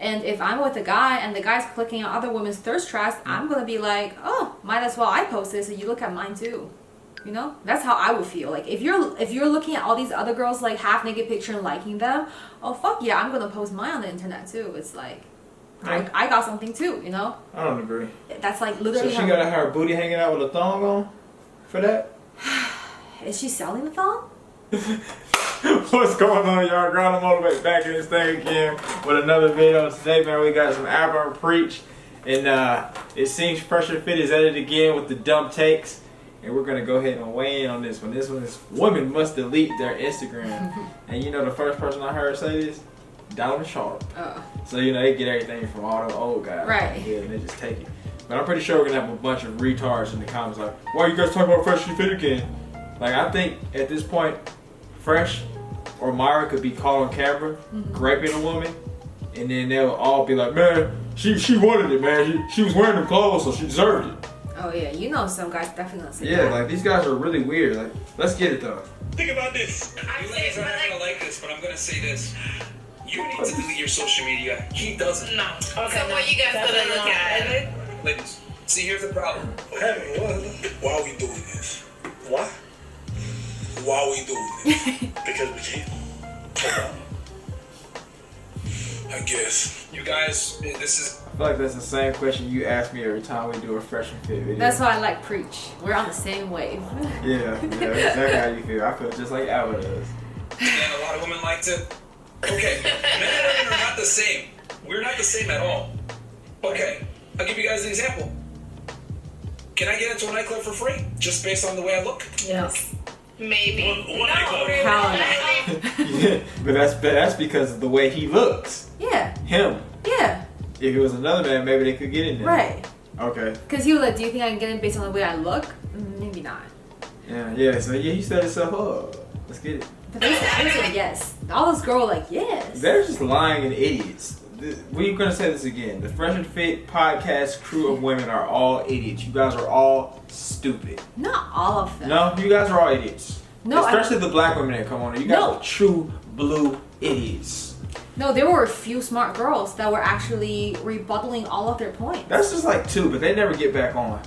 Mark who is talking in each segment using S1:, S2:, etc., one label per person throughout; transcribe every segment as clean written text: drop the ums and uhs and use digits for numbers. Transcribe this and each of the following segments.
S1: And if I'm with a guy and the guy's clicking on other women's thirst traps, I'm gonna be like, oh, might as well I post this and you look at mine too. You know, that's how I would feel. Like if you're looking at all these other girls like half naked picture and liking them, oh fuck yeah, I'm gonna post mine on the internet too. It's like, I got something too. You know.
S2: I don't agree.
S1: That's like literally.
S2: So she gotta have her booty hanging out with a thong on, for that.
S1: Is she selling the thong?
S2: What's going on, y'all? Girl, I'm all the way back in this thing again with another video. Today, man, we got some Albert Preach, and it seems Pressure Fit is at it again with the dumb takes, and we're gonna go ahead and weigh in on this one. This one is women must delete their Instagram, and you know the first person I heard say this, Donald Sharp. So you know they get everything from all the old guys,
S1: right?
S2: Yeah, and they just take it. But I'm pretty sure we're gonna have a bunch of retards in the comments like, why you guys talking about Pressure Fit again? Like I think at this point, Fresh or Myra could be caught on camera raping a woman, and then they'll all be like, man, she wanted it, man. She was wearing the clothes, so she deserved it.
S1: Oh yeah, you know some guys definitely say
S2: yeah,
S1: that.
S2: like these guys are really weird. Like, let's get it though.
S3: Think about this. You ladies are not gonna like this, but I'm gonna say this. You need to delete your social media. He doesn't.
S4: No. Okay, so what you guys gonna look at?
S3: Ladies, see, here's the problem.
S5: Why are we doing this? Why? Why are we doing this? Because we can. I guess.
S3: You guys, this is.
S2: I feel like that's the same question you ask me every time we do a Fresh and Fit video.
S1: That's why I like Preach. We're on the same wave.
S2: yeah, exactly how you feel. I feel just like Albert does.
S3: And a lot of women like to. Okay, men and women are not the same. We're not the same at all. Okay, I'll give you guys an example. Can I get into a nightclub for free just based on the way I look?
S4: Yes. Maybe.
S3: One nightclub.
S2: Yeah, but that's because of the way he looks.
S1: Yeah.
S2: Him.
S1: Yeah.
S2: If it was another man, maybe they could get in there.
S1: Right.
S2: Okay.
S1: Because he was like, do you think I can get in based on the way I look? Maybe not.
S2: Yeah. So yeah, he set himself up. Let's get it.
S1: But they said yes. All those girls were like, yes.
S2: They're just lying and idiots. We're gonna say this again. The Fresh and Fit podcast crew of women are all idiots. You guys are all stupid.
S1: Not all of them.
S2: No, you guys are all idiots.
S1: No,
S2: especially the black women that come on. You guys are true blue idiots.
S1: No, there were a few smart girls that were actually rebuttaling all of their points.
S2: That's just like two, but they never get back on.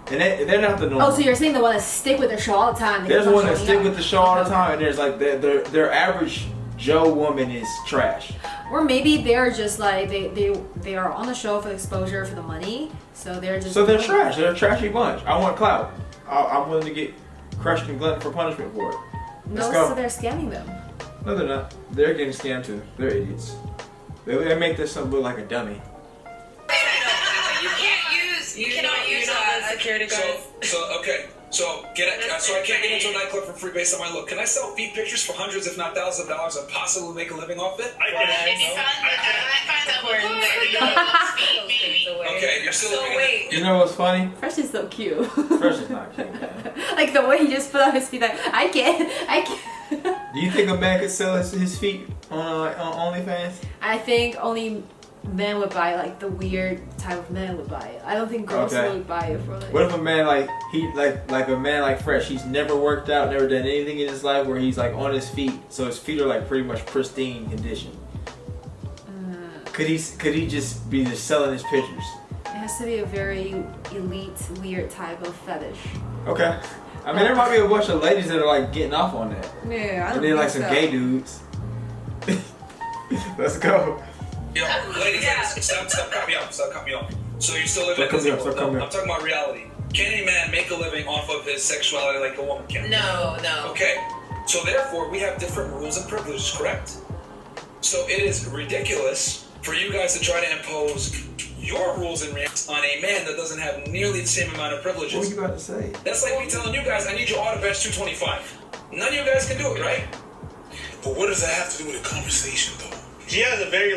S2: And they're not the normal.
S1: Oh, so you're saying the one that stick with the show all the time?
S2: There's one that stick with the show all the time, and there's like their average Joe woman is trash.
S1: Or maybe they're just like they are on the show for the exposure, for the money, so they're just.
S2: So they're trash. They're a trashy bunch. I want clout. I'm willing to get crushed and glutton for punishment for it. Let's go.
S1: So they're scamming them.
S2: No, they're not. They're getting scammed too. They're idiots. They make this stuff look like a dummy.
S4: You cannot use security guards.
S3: So okay. So I can't get into a nightclub for free based on my look. Can I sell feet pictures for hundreds, if not thousands of dollars, and possibly make a living off it?
S4: I find that
S3: Okay, you're still looking at it.
S2: You know what's funny?
S1: Fresh is so cute.
S2: Fresh is not cute, man.
S1: Like the way he just put out his feet, like I can't.
S2: Do you think a man could sell his feet on OnlyFans?
S1: I think only men would buy, like the weird type of men would buy it. I don't think girls would buy it for like.
S2: What if a man like a man like Fresh? He's never worked out, never done anything in his life where he's like on his feet, so his feet are like pretty much pristine condition. Could he just be selling his pictures?
S1: It has to be a very elite, weird type of fetish.
S2: Okay. I mean, there might be a bunch of ladies that are like getting off on that.
S1: Yeah, I don't
S2: and then like
S1: think
S2: some
S1: so.
S2: gay dudes. Let's go.
S3: Yo, ladies, stop cutting me off. Stop cutting me off. So you're still living in this world. I'm talking about reality. Can a man make a living off of his sexuality like a woman can?
S4: No.
S3: Okay. So therefore, we have different rules and privileges, correct? So it is ridiculous for you guys to try to impose your rules and reacts on a man that doesn't have nearly the same amount of privileges.
S2: What were you about to say?
S3: That's like me telling you guys, I need you all to bench 225. None of you guys can do it, right?
S5: But what does that have to do with a conversation, though?
S6: He has a very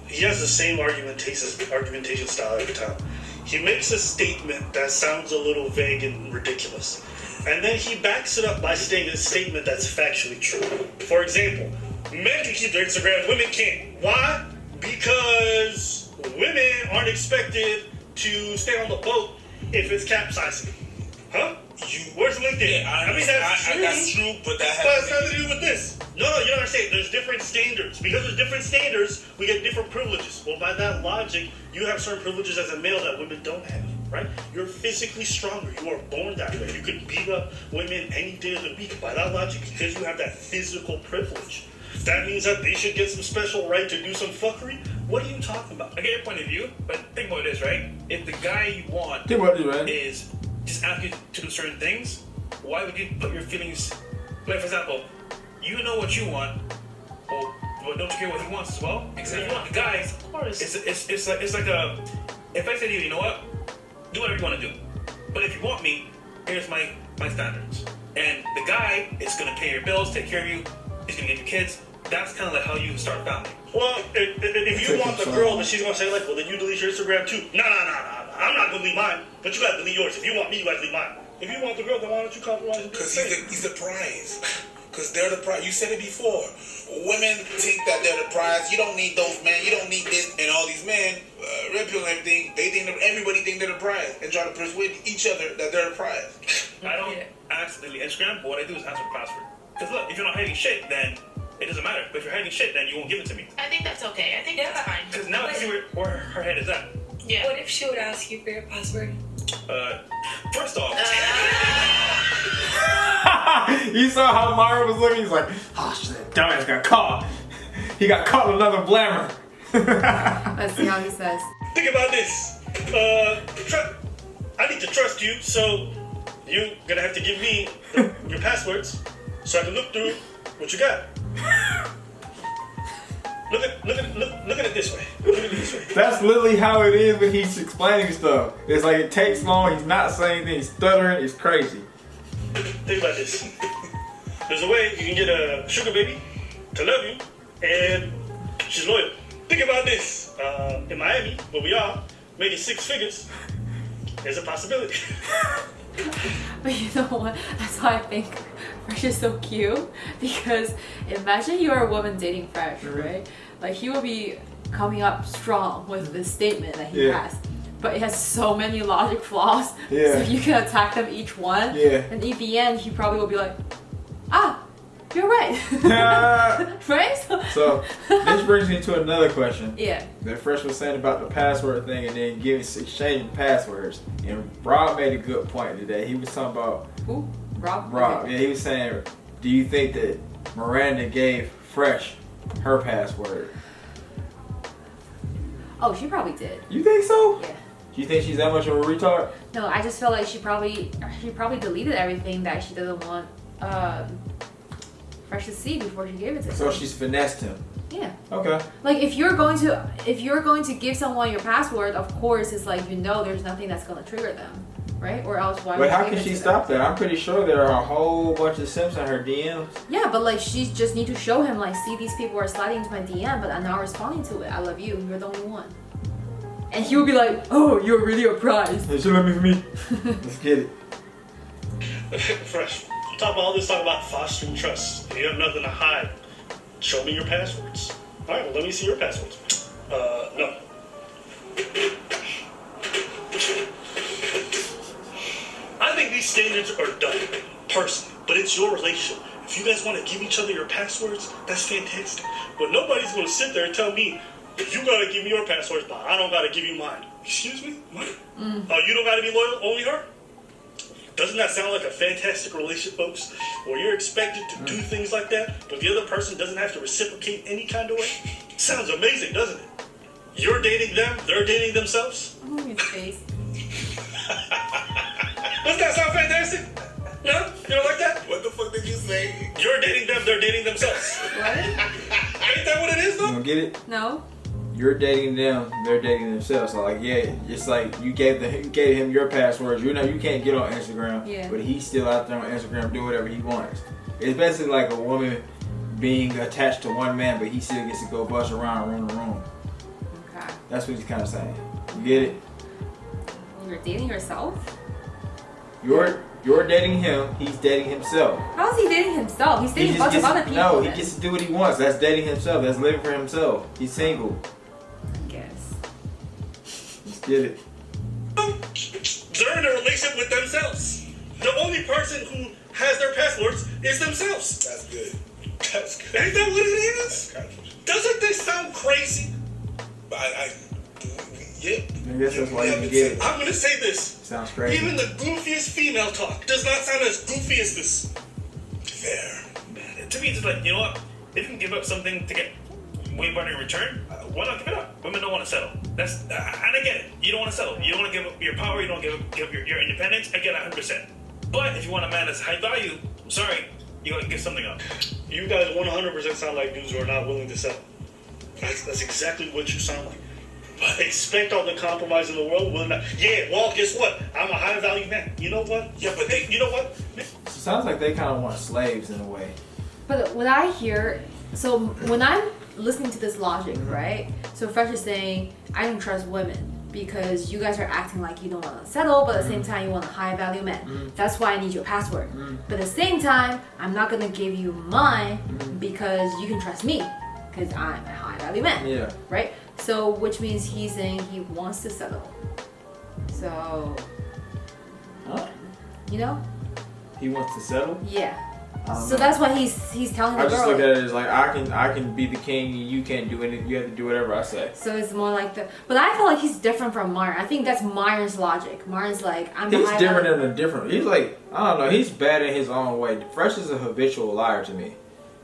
S6: he has the same argumentation style every time. He makes a statement that sounds a little vague and ridiculous, and then he backs it up by saying a statement that's factually true. For example, men can keep their Instagram, women can't. Why? Because women aren't expected to stay on the boat if it's capsizing. Huh? Where's LinkedIn?
S5: Yeah, I mean, that's true, but that
S6: has nothing to do with this. No, you don't understand. There's different standards. Because there's different standards, we get different privileges. Well, by that logic, you have certain privileges as a male that women don't have, right? You're physically stronger. You are born that way. You can beat up women any day of the week. By that logic, because you have that physical privilege, that means that they should get some special right to do some fuckery? What are you talking about?
S3: I get your point of view, but think about this, right? If the guy you want
S2: Think about it, man.
S3: is just ask you to do certain things, why would you put your feelings? Like, for example, you know what you want, well, don't you care what he wants as well? Because if you want the guys,
S6: Of course.
S3: it's like a. If I say to you, you know what, do whatever you want to do, but if you want me, here's my standards, and the guy is gonna pay your bills, take care of you, he's gonna get you kids. That's kind of like how you start a family.
S6: Well, if you want the girl, then she's going to say, like, well, then you delete your Instagram too. Nah. I'm not going to delete mine, but you got to delete yours. If you want me, you got to delete mine. If you want the girl, then why don't you compromise and do the
S5: Because
S6: same?
S5: he's the prize. Because they're the prize. You said it before. Women think that they're the prize. You don't need those men. You don't need this. And all these men, red pill and everything, they think that everybody think they're the prize and try to persuade each other that they're the prize.
S3: I don't accidentally Instagram, but what I do is ask for the password. Because look, if you're not hiding shit, then it doesn't matter. But if you're hiding shit, then you won't give it to me.
S4: I think that's okay. I think that's fine.
S3: Because now I see where her head is at.
S4: Yeah.
S7: What if she would ask you for your password?
S3: First off,
S2: You saw how Mario was looking? He's like, oh shit, that dumbass got caught. He got caught with another blammer.
S1: Let's see how he says.
S6: Think about this. I need to trust you, so you're going to have to give me your passwords so I can look through what you got. Look at it this way. Look at it this way.
S2: That's literally how it is when he's explaining stuff. It's like it takes long, he's not saying anything, he's stuttering, it's crazy.
S6: Think about this. There's a way you can get a sugar baby to love you, and she's loyal. Think about this. In Miami, where we are, making 6 figures, there's a possibility.
S1: But you know what? That's why I think Fresh is so cute. Because imagine you're a woman dating Fresh, right? Like he will be coming up strong with this statement that he has. But it has so many logic flaws.
S2: Yeah.
S1: So you can attack them each one.
S2: Yeah.
S1: And in the end, he probably will be like, ah, you're right. Right?
S2: So this brings me to another question.
S1: Yeah.
S2: That Fresh was saying about the password thing and then exchanging passwords. And Rob made a good point today. He was talking about
S1: Who? Rob?
S2: Rob.
S1: Okay.
S2: Yeah, he was saying, do you think that Miranda gave Fresh her password?
S1: Oh, she probably did.
S2: You think so?
S1: Yeah.
S2: Do you think she's that much of a retard?
S1: No, I just feel like she probably deleted everything that she doesn't want Fresh to see before she gave it to him.
S2: So she's finessed him.
S1: Yeah.
S2: Okay.
S1: Like if you're going to give someone your password, of course it's like there's nothing that's gonna trigger them, right? Or else why?
S2: But how can she stop that? I'm pretty sure there are a whole bunch of simps on her DMs.
S1: Yeah, but like she just need to show him like, see, these people are sliding into my DM, but I'm not responding to it. I love you. You're the only one. And he would be like, oh, you're really a prize.
S2: They should let me for me. Let's get it.
S6: Fresh. You talk about all this talk about fostering trust. And you have nothing to hide. Show me your passwords. All right, well, let me see your passwords. No. I think these standards are done, personally, but it's your relationship. If you guys want to give each other your passwords, that's fantastic. But nobody's going to sit there and tell me, you got to give me your passwords, but I don't got to give you mine. Excuse me? What? Oh, you don't got to be loyal? Only her? Doesn't that sound like a fantastic relationship, folks? Where you're expected to do things like that, but the other person doesn't have to reciprocate any kind of way? Sounds amazing, doesn't it? You're dating them, they're dating themselves?
S1: Oh, his face.
S6: Doesn't that sound fantastic? No? You don't like that?
S5: What the fuck did you say?
S6: You're dating them, they're dating themselves.
S1: What?
S6: Ain't that what it is,
S2: You
S6: though?
S2: don't get it?
S1: No.
S2: You're dating them, they're dating themselves. So like, yeah, it's like you gave him your passwords. You know you can't get on Instagram,
S1: Yeah.
S2: but he's still out there on Instagram doing whatever he wants. It's basically like a woman being attached to one man, but he still gets to go bust around room to room.
S1: Okay.
S2: That's what he's kind of saying. You get it?
S1: You're dating yourself?
S2: You're dating him. He's dating himself.
S1: How is he dating himself? He's dating a bunch of other people.
S2: No, he
S1: then.
S2: gets to do what he wants. That's dating himself. That's living for himself. He's single.
S1: I guess.
S2: Let's get it.
S6: They're in a relationship with themselves. The only person who has their passwords is themselves.
S5: That's good. That's good.
S6: Ain't that what it is?
S5: That's good.
S6: Doesn't this sound crazy?
S5: Yeah.
S2: I guess that's why you can get it.
S6: I'm gonna say this.
S2: Sounds crazy.
S6: Even the goofiest female talk does not sound as goofy as this.
S5: Fair.
S8: Man, to me, it's like, you know what? If you can give up something to get way better in return, why not give it up? Women don't want to settle. That's and I get it. You don't want to settle. You don't want to give up your power. You don't give up your independence. I get it 100%. But if you want a man that's high value, I'm sorry, you gotta give something up.
S6: You guys 100% sound like dudes who are not willing to settle. That's exactly what you sound like. But expect all the compromise in the world. Will not. Yeah, well, guess what? I'm a high value man. You know what? Yeah, but you know what?
S2: It sounds like they kind of want slaves in a way.
S1: But what I hear, so when I'm listening to this logic, right? So Fresh is saying, I don't trust women because you guys are acting like you don't want to settle, but at the same time you want a high value man. That's why I need your password. But at the same time, I'm not gonna give you mine because you can trust me because I'm a high value man.
S2: Yeah.
S1: Right? So which means he's saying he wants to settle. So,
S2: Huh?
S1: you know?
S2: He wants to settle?
S1: Yeah.
S2: I don't
S1: So
S2: know.
S1: that's what he's telling the
S2: I just
S1: girl.
S2: look at it as like I can be the king and you can't do anything. You have to do whatever I say.
S1: So it's more like the, but I feel like he's different from Myron. I think that's Myron's logic. Myron's like, I'm
S2: He's
S1: high
S2: different
S1: value-
S2: in a different. He's like I don't know. He's bad in his own way. Fresh is a habitual liar to me.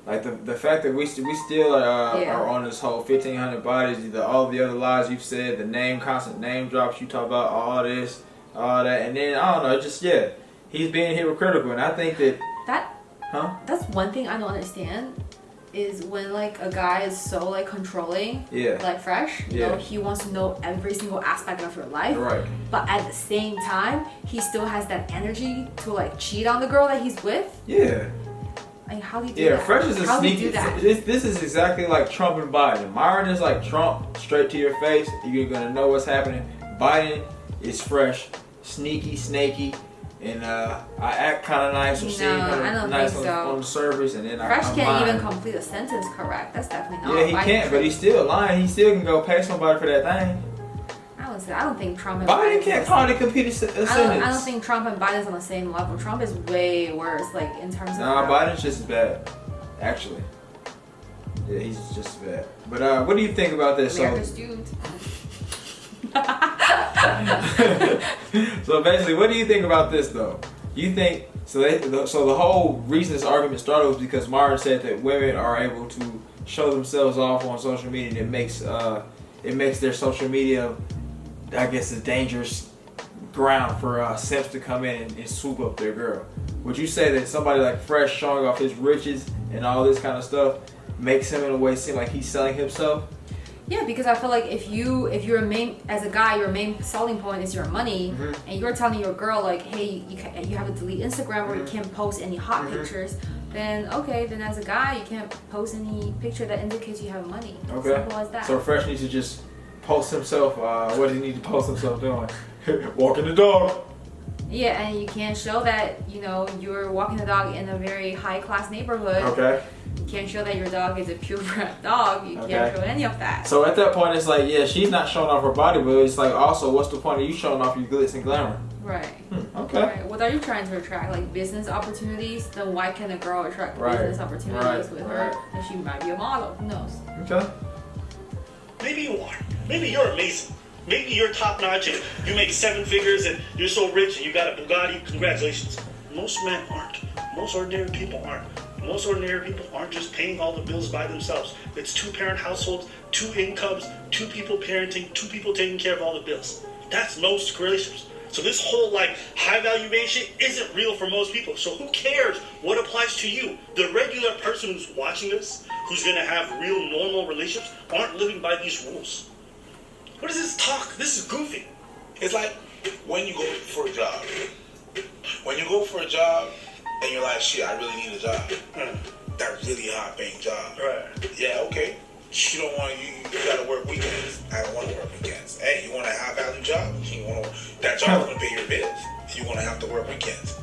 S2: Like the fact that we still are on this whole 1,500 bodies. All the other lies you've said, the constant name drops. You talk about all this, all that, and then I don't know. Just he's being hypocritical, and I think that. That's
S1: one thing I don't understand is when like a guy is so like controlling, like Fresh, you know, he wants to know every single aspect of your life,
S2: right?
S1: But at the same time, he still has that energy to like cheat on the girl that he's with.
S2: Yeah.
S1: Like how do you do that?
S2: Fresh is a
S1: how do you
S2: sneaky.
S1: do that?
S2: This is exactly like Trump and Biden. Myron is like Trump, straight to your face. You're gonna know what's happening. Biden is Fresh, sneaky, snaky. And I act kind of nice or seem kind of nice on the surface, and then
S1: Fresh
S2: I'm
S1: can't
S2: lying.
S1: even complete a sentence correct. That's definitely not.
S2: Yeah, he can't, but he's still lying. He still can go pay somebody for that thing.
S1: I don't think Trump and
S2: Biden can't hardly complete a sentence.
S1: I don't think Trump and Biden's on the same level. Trump is way worse, like in terms of.
S2: Nah, Biden's just as bad, actually. Yeah, he's just as bad. But what do you think about this?
S1: America's doomed.
S2: So basically, what do you think about this though? You think so? So the whole reason this argument started was because Myron said that women are able to show themselves off on social media, and it makes their social media, I guess, a dangerous ground for simps to come in and swoop up their girl. Would you say that somebody like Fresh showing off his riches and all this kind of stuff makes him in a way seem like he's selling himself?
S1: Yeah, because I feel like if you're as a guy, your main selling point is your money, and you're telling your girl like, hey, you have to delete Instagram or you can't post any hot pictures, then okay, then as a guy, you can't post any picture that indicates you have money.
S2: Okay.
S1: Simple as that.
S2: So Fresh needs to just post himself. What does he need to post himself doing? Walking the dog.
S1: Yeah, and you can't show that you're walking the dog in a very high class neighborhood.
S2: Okay.
S1: You can't show that your dog is a purebred dog. You can't show any of that.
S2: So at that point, it's like, yeah, she's not showing off her body, but it's like, also, what's the point of you showing off your glitz and glamour?
S1: Right.
S2: Okay.
S1: Right. What are you trying to attract? Like business opportunities? Then why can a girl attract business opportunities with her? And she might be a model. Who knows?
S2: Okay.
S6: Maybe you are. Maybe you're amazing. Maybe you're top notch and you make 7 figures and you're so rich and you got a Bugatti. Congratulations. Most men aren't. Most ordinary people aren't. Most ordinary people aren't just paying all the bills by themselves. It's 2-parent households, 2 incomes, 2 people parenting, 2 people taking care of all the bills. That's most relationships. So this whole high valuation isn't real for most people. So who cares what applies to you? The regular person who's watching this, who's gonna have real normal relationships, aren't living by these rules. What is this talk? This is goofy.
S5: It's like when you go for a job. When you go for a job and you're like, shit, I really need a job. That really high paying job.
S6: Right.
S5: Yeah, okay. You don't want you gotta work weekends. I don't want to work weekends. Hey, you want a high value job? You want that job's gonna pay your bills. You want to have to work weekends.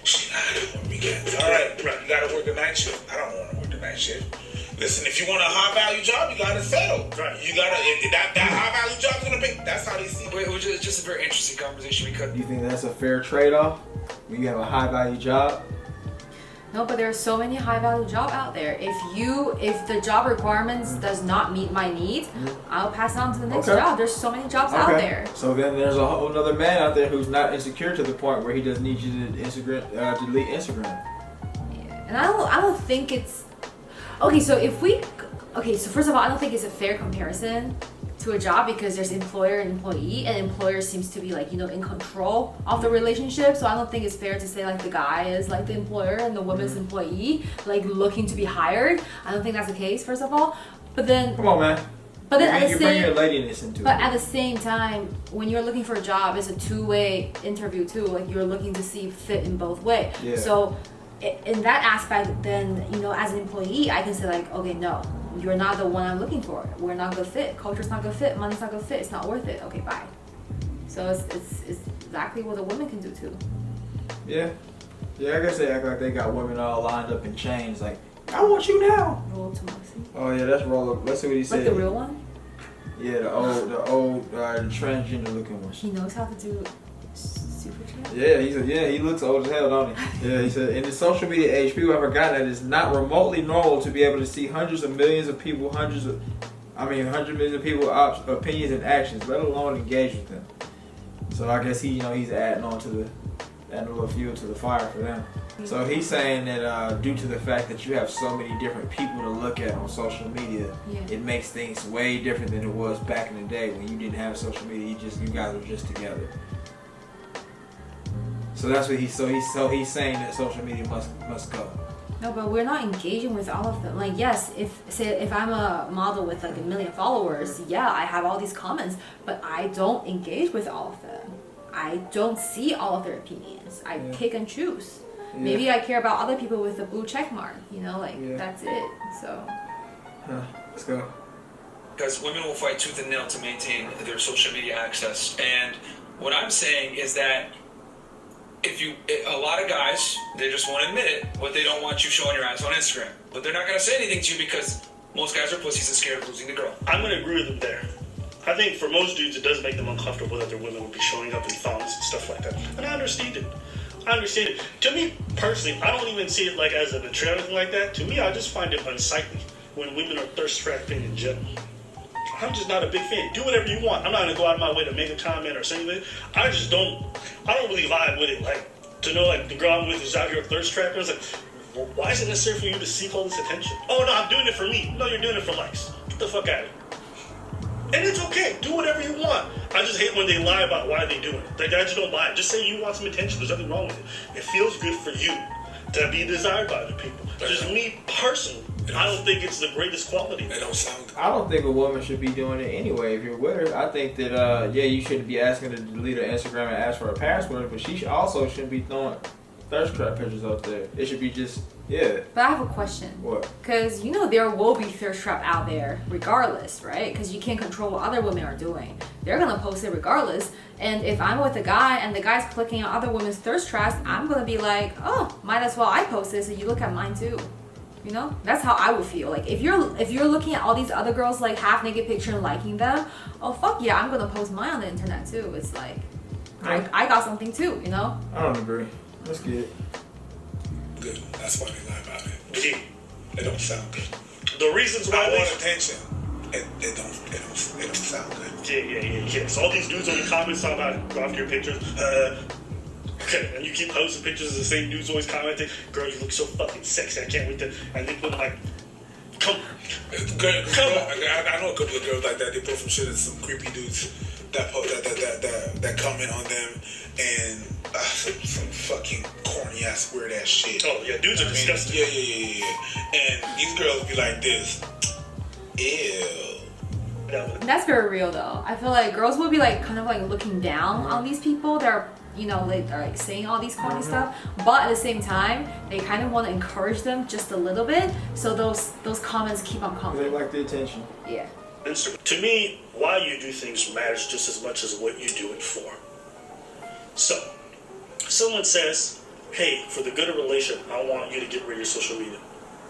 S5: Shit, I don't work weekends. All right, you gotta work the night shift. I don't want to work the night shift. Listen, if you want a high value job, you gotta settle.
S6: Right.
S5: You gotta that high value job's gonna pay. That's how they see it.
S3: Which is just a very interesting conversation because
S2: You think that's a fair trade-off when you have a high-value job?
S1: No, but there are so many high value jobs out there. If the job requirements does not meet my needs, I'll pass on to the next job. There's so many jobs out there.
S2: So then there's a whole another man out there who's not insecure to the point where he doesn't need you to delete Instagram.
S1: And I don't think it's okay. So first of all, I don't think it's a fair comparison to a job because there's employer and employee, and employer seems to be like, in control of the relationship. So I don't think it's fair to say like the guy is like the employer and the woman's employee, like looking to be hired. I don't think that's the case, first of all. But then
S2: Come on, man.
S1: But then
S2: you bring your ladiness into it.
S1: But at the same time, when you're looking for a job, it's a two-way interview too. Like you're looking to see fit in both ways.
S2: Yeah.
S1: So in that aspect, then as an employee, I can say like, okay, no, you're not the one I'm looking for. We're not good fit. Culture's not good fit. Money's not good fit. It's not worth it. Okay, bye. So it's exactly what a woman can do too.
S2: Yeah, I guess they act like they got women all lined up in chains. Like, I want you now.
S1: Roll to Moxie.
S2: Oh yeah, that's Roller. Let's see what he said.
S1: Like the real one.
S2: Yeah, the old transgender looking one.
S1: He knows how to do super chat.
S2: Yeah, he looks old as hell, don't he? Yeah, he said, in the social media age, people have forgotten that it's not remotely normal to be able to see hundreds of millions of people, hundreds of millions of people's opinions and actions, let alone engage with them. So I guess he's adding on to adding a little fuel to the fire for them. So he's saying that due to the fact that you have so many different people to look at on social media, it makes things way different than it was back in the day when you didn't have social media. You guys were just together. So that's what he's saying that social media must go.
S1: No, but we're not engaging with all of them. Like, yes, if I'm a model with like 1 million followers, I have all these comments, but I don't engage with all of them. I don't see all of their opinions. I pick and choose. Yeah. Maybe I care about other people with a blue check mark. That's it. So.
S2: Let's go.
S3: Because women will fight tooth and nail to maintain their social media access, and what I'm saying is that a lot of guys, they just won't admit it, but they don't want you showing your ass on Instagram. But they're not going to say anything to you because most guys are pussies and scared of losing the girl.
S6: I'm going to agree with them there. I think for most dudes, it does make them uncomfortable that their women would be showing up in thongs and stuff like that. And I understand it. To me, personally, I don't even see it like as a betrayal or anything like that. To me, I just find it unsightly when women are thirst-trapping in general. I'm just not a big fan. Do whatever you want. I'm not gonna go out of my way to make a comment or say anything. I don't really vibe with it. Like, to know like the girl I'm with is out here thirst trapping. It's like, well, why is it necessary for you to seek all this attention? Oh no, I'm doing it for me. No, you're doing it for likes. Get the fuck out of here. And it's okay. Do whatever you want. I just hate when they lie about why they do it. Like, I just don't buy it. Just say you want some attention. There's nothing wrong with it. It feels good for you to be desired by other people. Just me personally, I don't think it's the greatest quality.
S5: They don't sound good.
S2: I don't think a woman should be doing it anyway. If you're with her, I think that you shouldn't be asking her to delete her Instagram and ask for her password, but she also shouldn't be throwing thirst trap pictures up there. It should be just
S1: But I have a question.
S2: What?
S1: Because there will be thirst trap out there regardless, right? Because you can't control what other women are doing. They're gonna post it regardless. And if I'm with a guy and the guy's clicking on other women's thirst traps, I'm gonna be like, oh, might as well I post this and you look at mine too. That's how I would feel. Like if you're looking at all these other girls like half naked picture and liking them, oh fuck yeah, I'm gonna post mine on the internet too. It's like I got something too,
S2: I don't agree. Let's get it.
S5: Good. That's why they lie about it.
S6: Yeah.
S5: It don't sound good.
S6: The reasons why
S5: I want attention. It don't sound good.
S6: Yeah. So all these dudes on the comments talking about go after your pictures. Okay, and you keep posting pictures of the same dudes always commenting, girl, you look so fucking sexy, I can't wait to, and they put like, come on.
S5: I know a couple of girls like that. They post some shit at some creepy dudes that comment on them and some fucking corny ass weird ass shit.
S6: Oh yeah, dudes are disgusting.
S5: Yeah. And these girls be like this. Ew.
S1: That's very real though. I feel like girls will be like kind of like looking down on these people that are like saying all these corny stuff, but at the same time they kind of want to encourage them just a little bit, so those comments keep on coming.
S2: They like the attention.
S1: Yeah.
S6: To me, why you do things matters just as much as what you do it for. So, someone says, hey, for the good of relationship, I want you to get rid of your social media.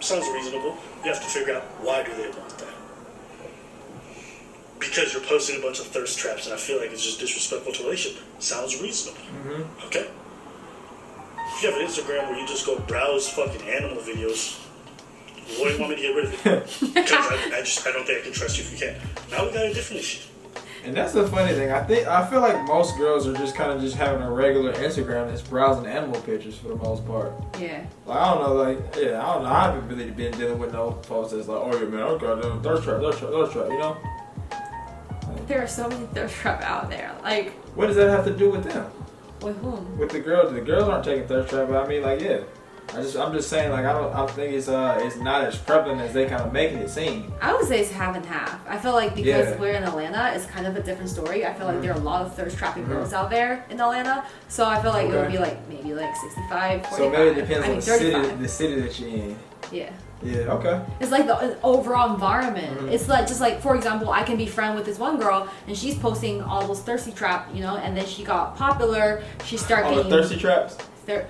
S6: Sounds reasonable. You have to figure out why do they want that. Because you're posting a bunch of thirst traps and I feel like it's just disrespectful to a relationship. Sounds reasonable. Mm-hmm. Okay? If you have an Instagram where you just go browse fucking animal videos, why do you want me to get rid of it? Because I don't think I can trust you if you can't. Now we got a different issue.
S2: And that's the funny thing. I feel like most girls are just kind of just having a regular Instagram that's browsing animal pictures for the most part.
S1: Yeah.
S2: Like I don't know, like yeah, I don't know. I haven't really been dealing with no posts that's like, oh yeah, man, okay, thirst trap, you know.
S1: There are so many thirst trap out there. Like,
S2: What does that have to do with them?
S1: with whom?
S2: With the girls? The girls aren't taking thirst trap. But I mean, like yeah. I'm just saying, like I think it's not as prevalent as they kind of making it seem.
S1: I would say it's half and half. I feel like because
S2: Yeah.
S1: we're in Atlanta, it's kind of a different story. I feel like there are a lot of thirst trapping girls out there in Atlanta. So I feel like it would
S2: Okay.
S1: be like maybe like 65, 45.
S2: So maybe it depends on the
S1: 35.
S2: city that you're in.
S1: Yeah.
S2: Yeah. Okay.
S1: It's like the overall environment. It's like just like for example, I can be friend with this one girl and she's posting all those thirsty trap, you know, and then she got popular. She started
S2: All the
S1: getting
S2: thirsty traps.
S1: thir-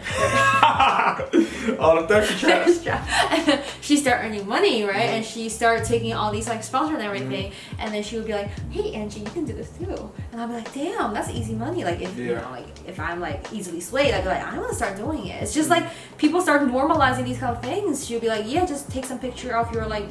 S2: All the thirsty traps.
S1: thirst trap. And then she started earning money, right? And she started taking all these like sponsors and everything. And then she would be like, "Hey Angie, you can do this too." And I'd be like, "Damn, that's easy money." Like if you
S2: Yeah.
S1: know, like if I'm like easily swayed, I'd be like, "I want to start doing it." It's just like people start normalizing these kind of things. She'll be like, "Yeah, just take some picture of your like."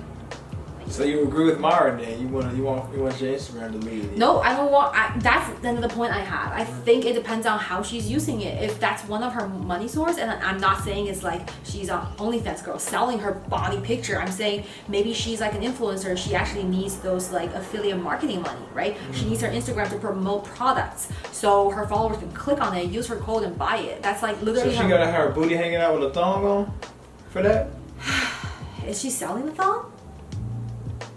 S2: So you agree with Myron then? You want your Instagram deleted?
S1: No, I don't want. That's the point I have. I think it depends on how she's using it. If that's one of her money source, and I'm not saying it's like she's an OnlyFans girl selling her body picture. I'm saying maybe she's like an influencer. She actually needs those like affiliate marketing money, right? She needs her Instagram to promote products, so her followers can click on it, use her code, and buy it. That's like
S2: So
S1: literally.
S2: she gotta have her booty hanging out with a thong on for that?
S1: Is she selling the thong?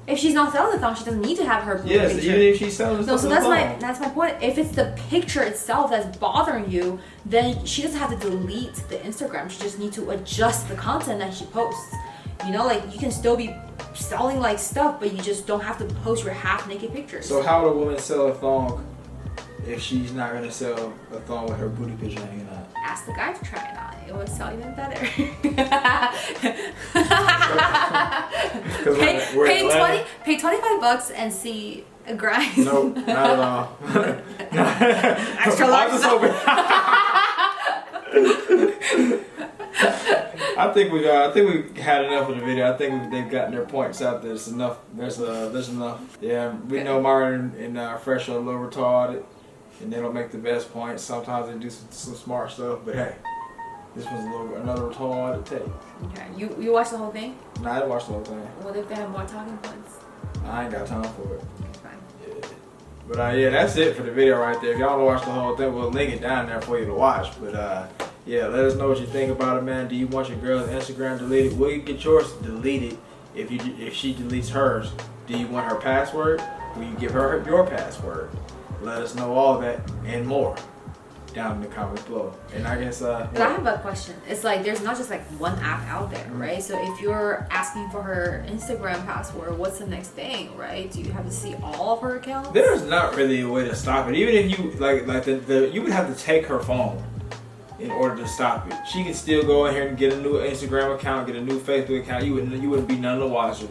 S1: If she's not selling the thong, she doesn't need to have her booty
S2: Yes,
S1: picture.
S2: even if she's selling
S1: No,
S2: stuff
S1: so
S2: with a
S1: that's
S2: thong.
S1: my point. If it's the picture itself that's bothering you, then she doesn't have to delete the Instagram. She just needs to adjust the content that she posts. You know, like you can still be selling like stuff, but you just don't have to post your half naked pictures.
S2: So how would a woman sell a thong if she's not gonna sell a thong with her booty picture hanging out?
S1: Ask the guy to try it on. It would sell even better. pay $25 and see a grind.
S2: Nope, not at all.
S1: Extra large.
S2: I'm just hoping- I think we had enough of the video. I think they've gotten their points out. There's enough. There's enough. Yeah, we know Martin and Fresh are a little retarded, and they don't make the best points. Sometimes they do some smart stuff, but hey, this was another retarded take.
S1: Okay, you watched the whole thing?
S2: Nah, I didn't watch the whole thing.
S1: What if they have more talking points?
S2: I ain't got time for it.
S1: Okay, fine.
S2: Yeah. But yeah, that's it for the video right there. If y'all want to watch the whole thing, we'll link it down there for you to watch. But yeah, let us know what you think about it, man. Do you want your girl's Instagram deleted? Will you get yours deleted if she deletes hers? Do you want her password? Will you give her your password? Let us know all that and more down in the comments below. And I guess
S1: But I have a question. It's like there's not just like one app out there, right? So if you're asking for her Instagram password, what's the next thing, right? Do you have to see all of her accounts?
S2: there's not really a way to stop it. Even if you you would have to take her phone in order to stop it. She can still go in here and get a new Instagram account, get a new Facebook account. You wouldn't be none the wiser.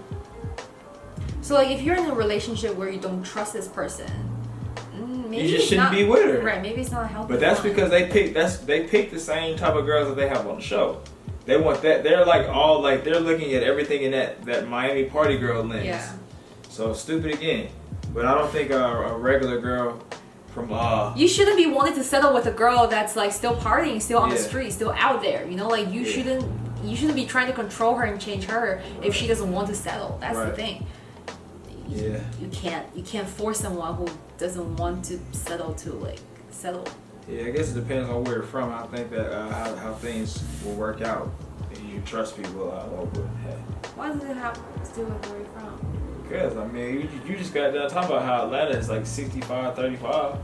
S1: So like if you're in a relationship where you don't trust this person, maybe
S2: You just
S1: it's
S2: shouldn't
S1: not-
S2: be with her.
S1: Right? Maybe it's not a healthy.
S2: But that's
S1: one.
S2: because they pick the same type of girls that they have on the show. They want that. They're they're looking at everything in that Miami party girl lens.
S1: Yeah.
S2: So stupid again. But I don't think a regular girl from
S1: You shouldn't be wanting to settle with a girl that's like still partying, still on the
S2: Yeah.
S1: street, still out there. You know, like you shouldn't be trying to control her and change her if she doesn't want to settle. That's the
S2: Right.
S1: thing.
S2: Yeah.
S1: You can't force someone who doesn't want to settle.
S2: Yeah, I guess it depends on where you're from. I think that how things will work out if you trust people a lot more. But hey,
S1: Why does it have to do with where you're from?
S2: because I mean, you just got done talking about how Atlanta is like 65-35.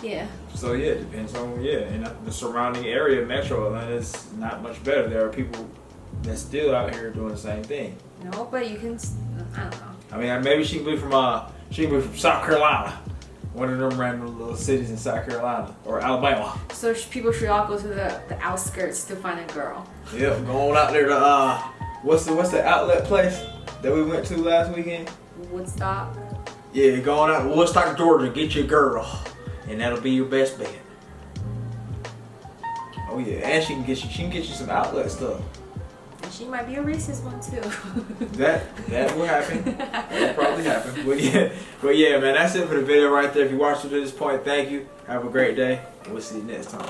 S1: Yeah.
S2: So yeah, it depends on and the surrounding area, Metro Atlanta is not much better. There are people that's still out here doing the same thing.
S1: No, but you can. I don't know.
S2: I mean, maybe she can be from South Carolina, one of them random little cities in South Carolina or Alabama.
S1: So people should all go to the outskirts to find a girl.
S2: Yep, going out there to what's the outlet place that we went to last weekend?
S1: Woodstock.
S2: Yeah, going out to Woodstock, Georgia, get your girl, and that'll be your best bet. Oh yeah, and she can get you some outlet stuff.
S1: And she might be a racist one too.
S2: That will happen. That will probably happen. But yeah, man, that's it for the video right there. If you watched it to this point, thank you. Have a great day, and we'll see you next time.